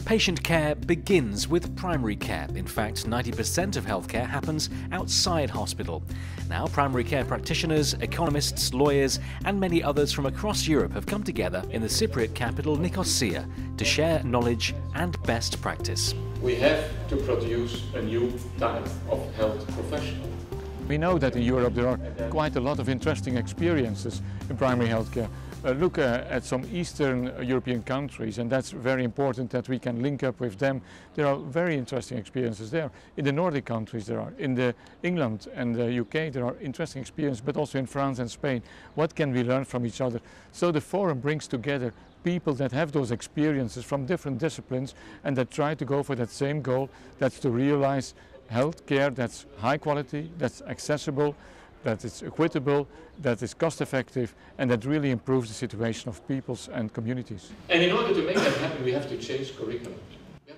Patient care begins with primary care. In fact, 90% of healthcare happens outside hospital. Now, primary care practitioners, economists, lawyers, and many others from across Europe have come together in the Cypriot capital Nicosia to share knowledge and best practice. We have to produce a new type of health professional. We know that in Europe there are quite a lot of interesting experiences in primary healthcare. Look at some Eastern European countries, and that's very important that we can link up with them. There are very interesting experiences there. In the Nordic countries there are, in England and the UK there are interesting experiences, but also in France and Spain. What can we learn from each other? So the forum brings together people that have those experiences from different disciplines and that try to go for that same goal, that's to realize health care that's high quality, that's accessible, that is equitable, that is cost effective, and that really improves the situation of peoples and communities. And in order to make that happen, we have to change curriculum.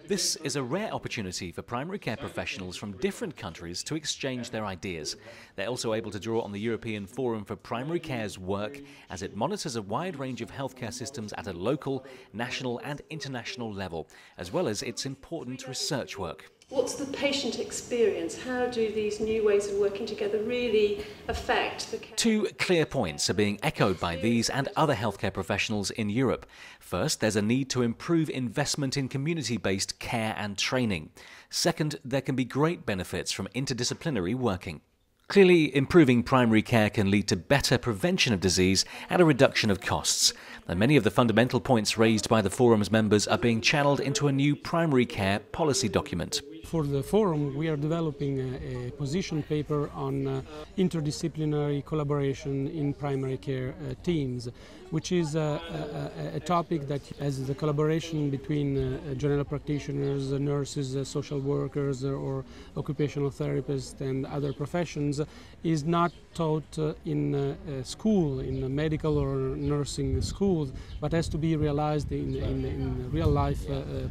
This is a rare opportunity for primary care professionals from different countries to exchange their ideas. They're also able to draw on the European Forum for Primary Care's work as it monitors a wide range of healthcare systems at a local, national and international level, as well as its important research work. What's the patient experience? How do these new ways of working together really affect the care? Two clear points are being echoed by these and other healthcare professionals in Europe. First, there's a need to improve investment in community-based care and training. Second, there can be great benefits from interdisciplinary working. Clearly, improving primary care can lead to better prevention of disease and a reduction of costs. And many of the fundamental points raised by the forum's members are being channeled into a new primary care policy document. For the forum, we are developing a position paper on interdisciplinary collaboration in primary care teams, which is a topic that, as the collaboration between general practitioners, nurses, social workers, or occupational therapists and other professions, is not taught in school, in medical or nursing schools, but has to be realized in real life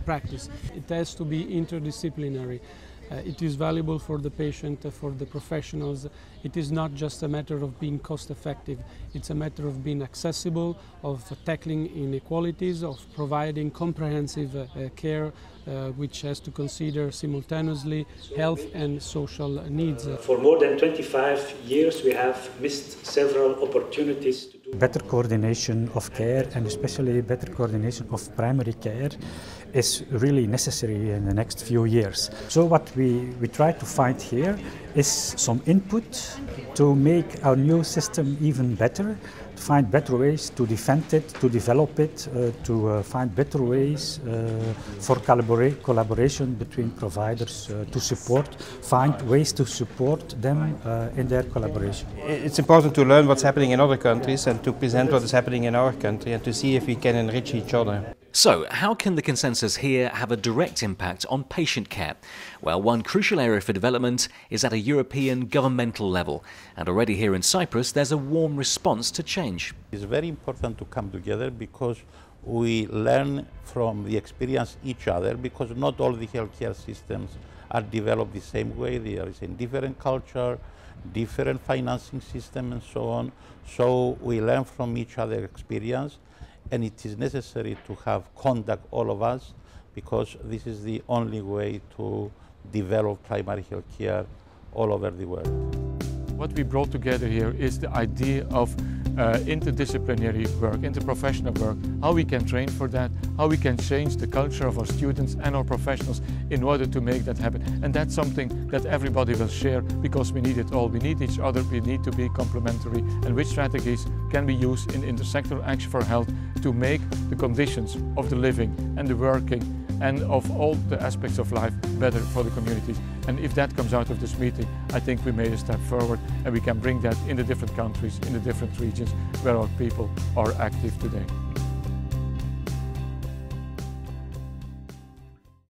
practice. It has to be interdisciplinary. It is valuable for the patient, for the professionals. It is not just a matter of being cost effective, it's a matter of being accessible, of tackling inequalities, of providing comprehensive care which has to consider simultaneously health and social needs. For more than 25 years we have missed several opportunities to do better coordination of care, and especially better coordination of primary care, is really necessary in the next few years. So what we try to find here is some input to make our new system even better, to find better ways to defend it, to develop it, to find better ways for collaboration between providers, to find ways to support them in their collaboration. It's important to learn what's happening in other countries and to present what is happening in our country and to see if we can enrich each other. So, how can the consensus here have a direct impact on patient care? Well, one crucial area for development is at a European governmental level. And already here in Cyprus, there's a warm response to change. It's very important to come together because we learn from the experience each other, because not all the healthcare systems are developed the same way. There is a different culture, different financing system and so on. So we learn from each other's experience. And it is necessary to have contact, all of us, because this is the only way to develop primary health care all over the world. What we brought together here is the idea of interdisciplinary work, interprofessional work, how we can train for that, how we can change the culture of our students and our professionals in order to make that happen. And that's something that everybody will share, because we need it all. We need each other, we need to be complementary, and which strategies can be used in intersectoral action for health to make the conditions of the living and the working and of all the aspects of life better for the communities. And if that comes out of this meeting, I think we made a step forward, and we can bring that in the different countries, in the different regions where our people are active today.